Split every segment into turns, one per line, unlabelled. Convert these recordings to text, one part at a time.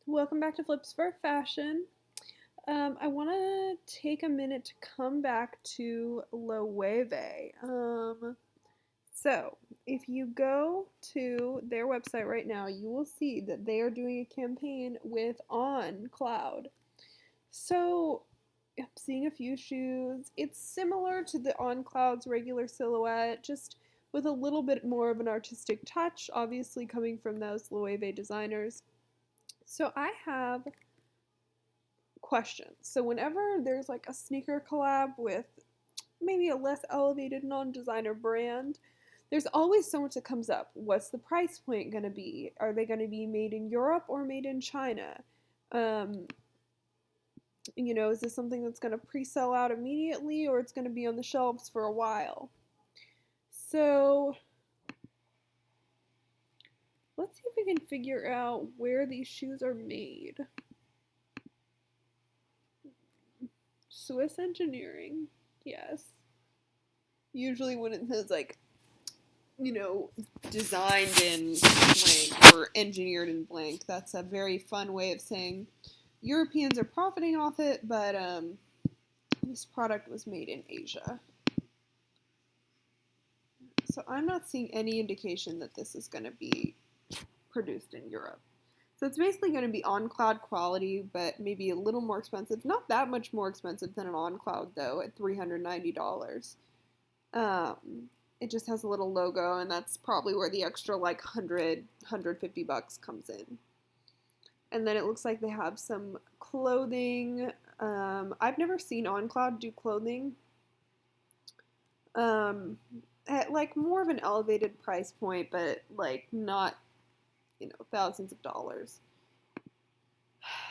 Welcome back to Flips for Fashion. I want to take a minute to come back to Loewe. So, if you go to their website right now, you will see that they are doing a campaign with On Cloud. So, I'm seeing a few shoes. It's similar to the On Cloud's regular silhouette, just with a little bit more of an artistic touch, obviously coming from those Loewe designers. So I have questions. So whenever there's like a sneaker collab with maybe a less elevated non-designer brand, there's always so much that comes up. What's the price point going to be? Are they going to be made in Europe or made in China? Um, is this something that's going to pre-sell out immediately or it's going to be on the shelves for a while? So let's see if we can figure out where these shoes are made. Swiss engineering, yes. Usually when it says like, designed in blank or engineered in blank, that's a very fun way of saying Europeans are profiting off it, but this product was made in Asia. So I'm not seeing any indication that this is going to be produced in Europe. So it's basically going to be on-cloud quality, but maybe a little more expensive. Not that much more expensive than an on-cloud, though, at $390. It just has a little logo, and that's probably where the extra, like, $150 comes in. And then it looks like they have some clothing. I've never seen on-cloud do clothing. At, like, more of an elevated price point, but, like, not thousands of dollars.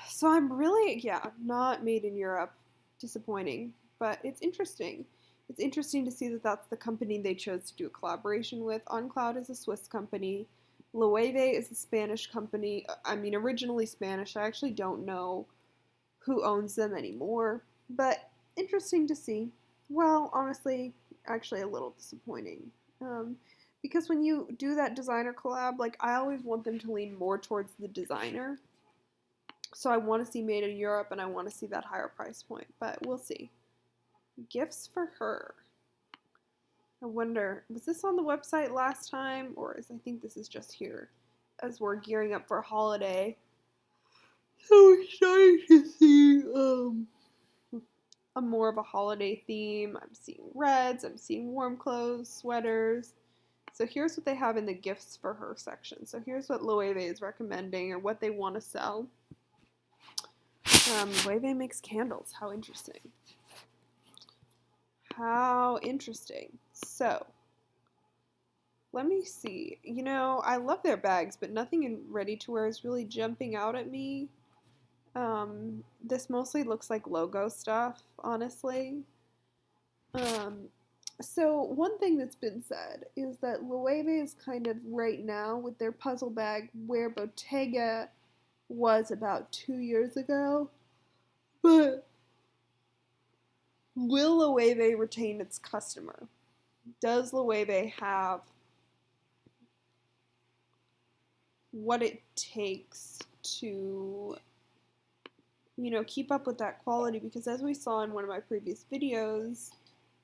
So I'm really, not made in Europe. Disappointing, but it's interesting. It's interesting to see that that's the company they chose to do a collaboration with. OnCloud is a Swiss company. Loewe is a Spanish company. I mean, originally Spanish. I actually don't know who owns them anymore, but interesting to see. Well, honestly, actually a little disappointing. Because when you do that designer collab, like, I always want them to lean more towards the designer. So I want to see made in Europe and I want to see that higher price point, but we'll see. Gifts for her. I wonder, was this on the website last time, or I think this is just here as we're gearing up for a holiday. So excited to see a more of a holiday theme. I'm seeing reds, I'm seeing warm clothes, sweaters. So here's what they have in the gifts for her section. So here's what Loewe is recommending or what they want to sell. Loewe makes candles. How interesting. How interesting. So, let me see. I love their bags, but nothing in ready-to-wear is really jumping out at me. This mostly looks like logo stuff, honestly. So one thing that's been said is that Loewe is kind of right now with their puzzle bag where Bottega was about 2 years ago. But will Loewe retain its customer? Does Loewe have what it takes to keep up with that quality? Because as we saw in one of my previous videos,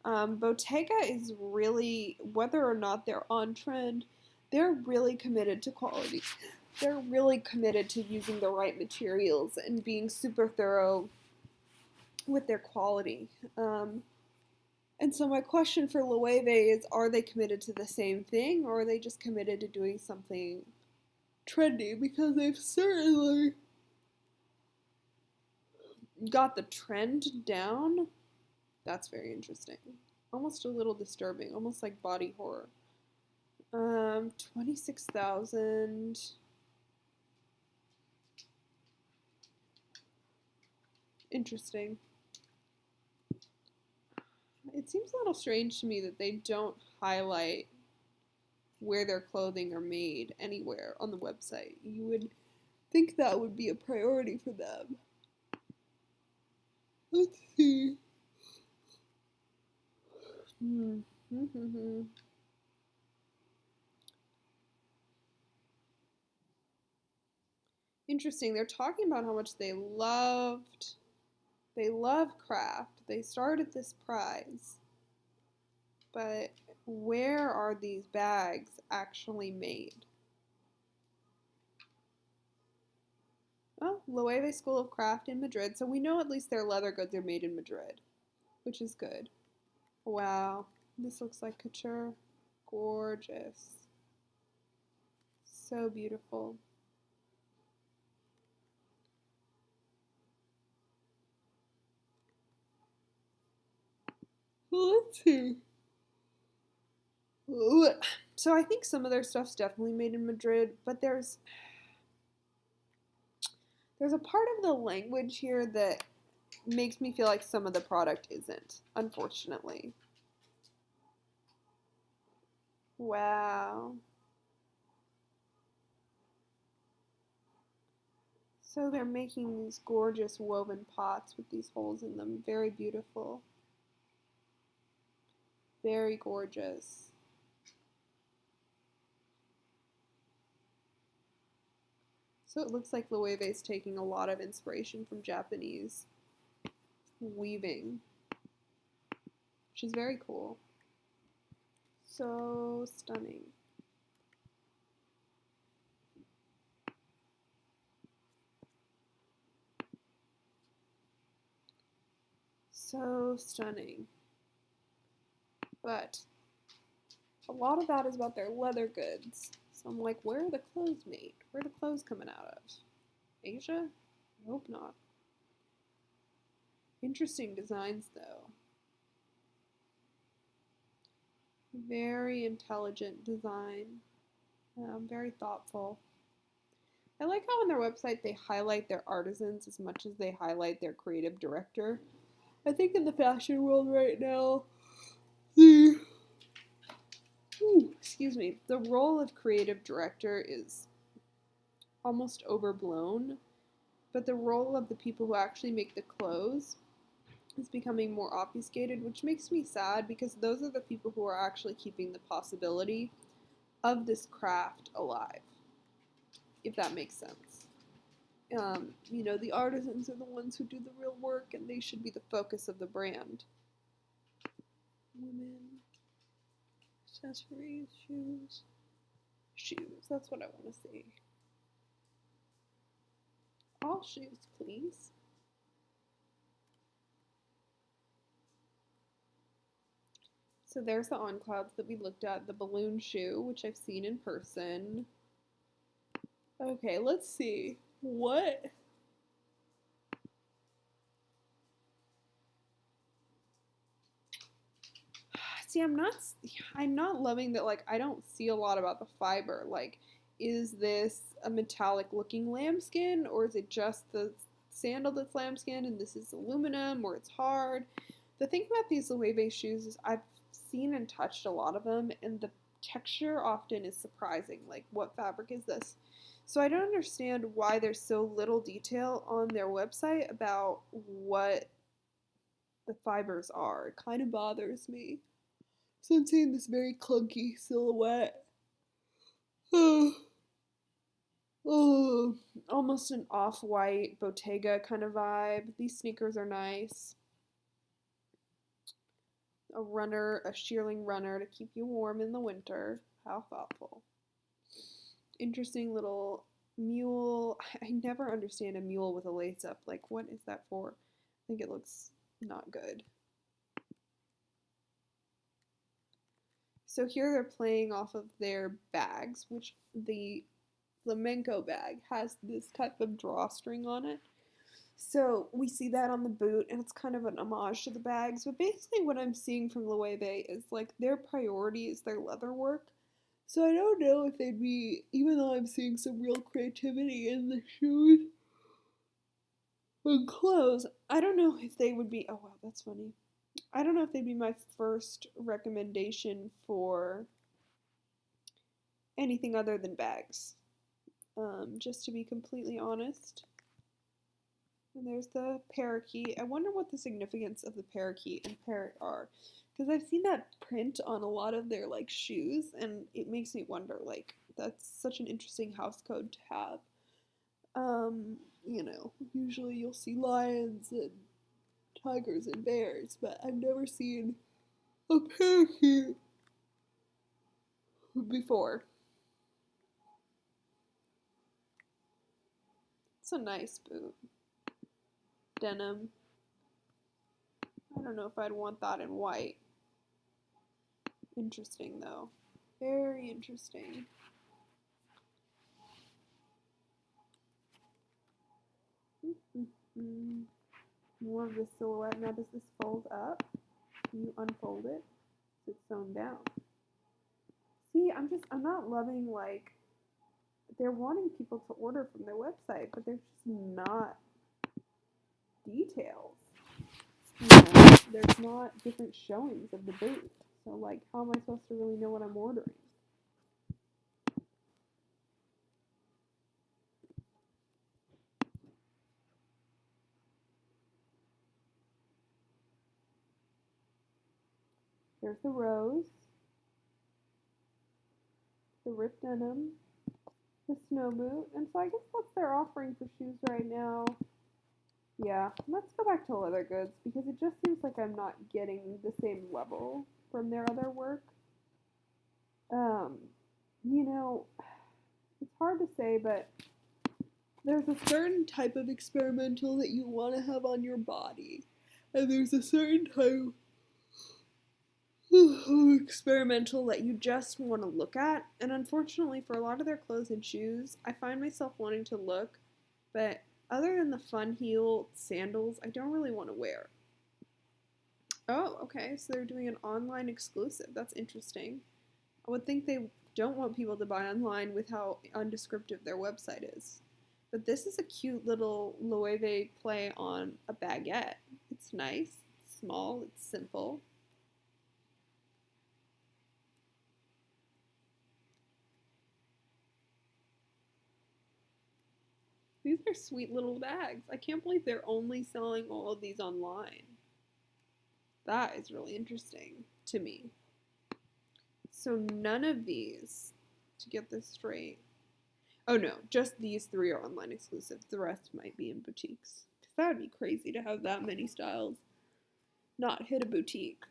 Bottega is really, whether or not they're on trend, they're really committed to quality. They're really committed to using the right materials and being super thorough with their quality. And so my question for Loewe is, are they committed to the same thing, or are they just committed to doing something trendy? Because they've certainly got the trend down. That's very interesting. Almost a little disturbing. Almost like body horror. 26,000. Interesting. It seems a little strange to me that they don't highlight where their clothing are made anywhere on the website. You would think that would be a priority for them. Let's see. Interesting. They're talking about how much they love craft. They started this prize. But where are these bags actually made? Oh, Loewe School of Craft in Madrid. So we know at least their leather goods are made in Madrid, which is good. Wow, this looks like couture. Gorgeous. So beautiful. Let's see. Ooh. So I think some of their stuff's definitely made in Madrid, but there's a part of the language here that makes me feel like some of the product isn't, unfortunately. Wow. So they're making these gorgeous woven pots with these holes in them. Very beautiful. Very gorgeous. So it looks like Loewe is taking a lot of inspiration from Japanese weaving, which is very cool. So stunning. So stunning. But a lot of that is about their leather goods. So I'm like, where are the clothes made? Where are the clothes coming out of? Asia? I hope not. Interesting designs, though. Very intelligent design. Very thoughtful. I like how on their website they highlight their artisans as much as they highlight their creative director. I think in the fashion world right now, the excuse me, the role of creative director is almost overblown, but the role of the people who actually make the clothes is becoming more obfuscated, which makes me sad because those are the people who are actually keeping the possibility of this craft alive, if that makes sense. The artisans are the ones who do the real work and they should be the focus of the brand. Women, accessories, shoes. Shoes, that's what I want to see. All shoes, please. So there's the on clouds that we looked at, the balloon shoe, which I've seen in person. Okay, let's see. What? See, I'm not loving that, like, I don't see a lot about the fiber. Like, is this a metallic looking lambskin, or is it just the sandal that's lambskin and this is aluminum, or it's hard? The thing about these Loewe shoes is I've seen and touched a lot of them, and the texture often is surprising. Like, what fabric is this? So I don't understand why there's so little detail on their website about what the fibers are. It kind of bothers me. So I'm seeing this very clunky silhouette. Oh, oh, almost an off-white Bottega kind of vibe. These sneakers are nice. A shearling runner to keep you warm in the winter. How thoughtful. Interesting little mule. I never understand a mule with a lace up. Like, what is that for? I think it looks not good. So here they're playing off of their bags, which the flamenco bag has this type of drawstring on it. So we see that on the boot, and it's kind of an homage to the bags. But basically, what I'm seeing from Loewe is like their priority is their leather work. So I don't know if they'd be, even though I'm seeing some real creativity in the shoes and clothes, I don't know if they would be. Oh wow, that's funny. I don't know if they'd be my first recommendation for anything other than bags. Just to be completely honest. And there's the parakeet. I wonder what the significance of the parakeet and parrot are. Because I've seen that print on a lot of their like shoes, and it makes me wonder, like, that's such an interesting house code to have. Um, usually you'll see lions and tigers and bears, but I've never seen a parakeet before. It's a nice boot. Denim. I don't know if I'd want that in white. Interesting though. Very interesting. More of the silhouette. Now does this fold up? Can you unfold it? It's sewn down. See, I'm not loving, like, they're wanting people to order from their website, but there's just not details. There's not different showings of the boot. So, like, how am I supposed to really know what I'm ordering? There's the rose, the ripped denim, the snow boot, and so I guess what they're offering for shoes right now. Yeah, let's go back to leather goods because it just seems like I'm not getting the same level from their other work. Um, it's hard to say, but there's a certain type of experimental that you want to have on your body, and there's a certain type of experimental that you just want to look at. And unfortunately, for a lot of their clothes and shoes, I find myself wanting to look, but other than the fun heel sandals, I don't really want to wear. Oh, okay, so they're doing an online exclusive. That's interesting. I would think they don't want people to buy online with how undescriptive their website is. But this is a cute little Loewe play on a baguette. It's nice, it's small, it's simple. These are sweet little bags. I can't believe they're only selling all of these online. That is really interesting to me. So none of these, to get this straight. Oh no, just these 3 are online exclusives. The rest might be in boutiques. Because that would be crazy to have that many styles not hit a boutique.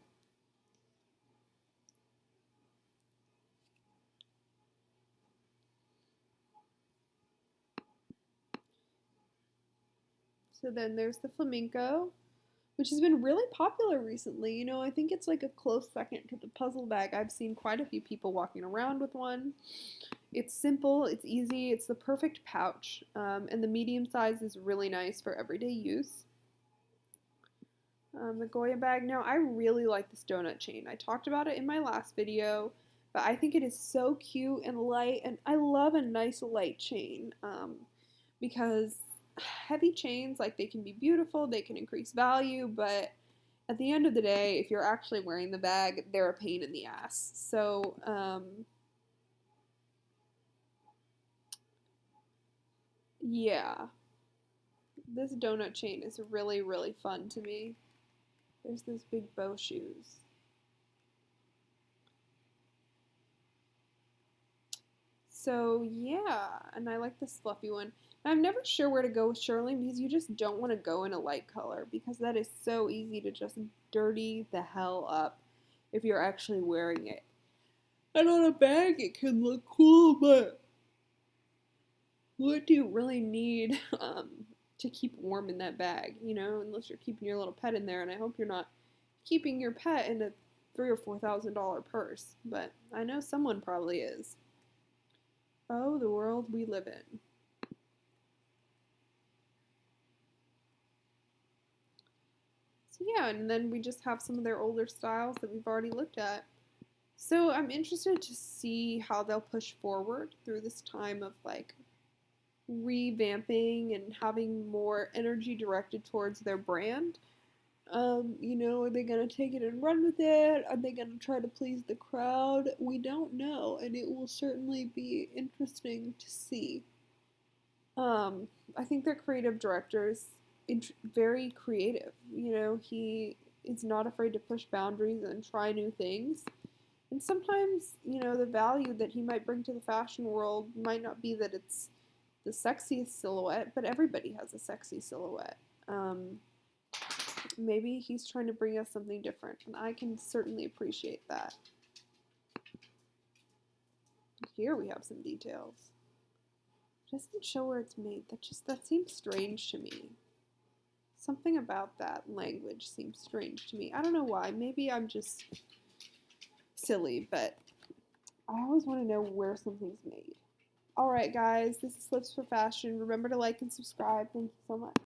So then there's the flamenco, which has been really popular recently. I think it's like a close second to the puzzle bag. I've seen quite a few people walking around with one. It's simple, it's easy, it's the perfect pouch, and the medium size is really nice for everyday use. The Goya bag. Now, I really like this donut chain. I talked about it in my last video, but I think it is so cute and light, and I love a nice light chain because heavy chains, like, they can be beautiful, they can increase value, but at the end of the day, if you're actually wearing the bag, they're a pain in the ass. So, yeah, this donut chain is really, really fun to me. There's those big bow shoes. So yeah, and I like this fluffy one. I'm never sure where to go with Shirley because you just don't want to go in a light color because that is so easy to just dirty the hell up if you're actually wearing it. And on a bag it can look cool, but what do you really need to keep warm in that bag, unless you're keeping your little pet in there, and I hope you're not keeping your pet in a $3,000 or $4,000 purse, but I know someone probably is. Oh, the world we live in. So yeah, and then we just have some of their older styles that we've already looked at. So I'm interested to see how they'll push forward through this time of, like, revamping and having more energy directed towards their brand. Are they gonna take it and run with it? Are they gonna try to please the crowd? We don't know, and it will certainly be interesting to see. I think their creative director is very creative. He is not afraid to push boundaries and try new things. And sometimes, the value that he might bring to the fashion world might not be that it's the sexiest silhouette, but everybody has a sexy silhouette. Maybe he's trying to bring us something different, and I can certainly appreciate that. Here we have some details. It doesn't show where it's made. That seems strange to me. Something about that language seems strange to me. I don't know why. Maybe I'm just silly, but I always want to know where something's made. Alright guys, this is Slips for Fashion. Remember to like and subscribe. Thank you so much.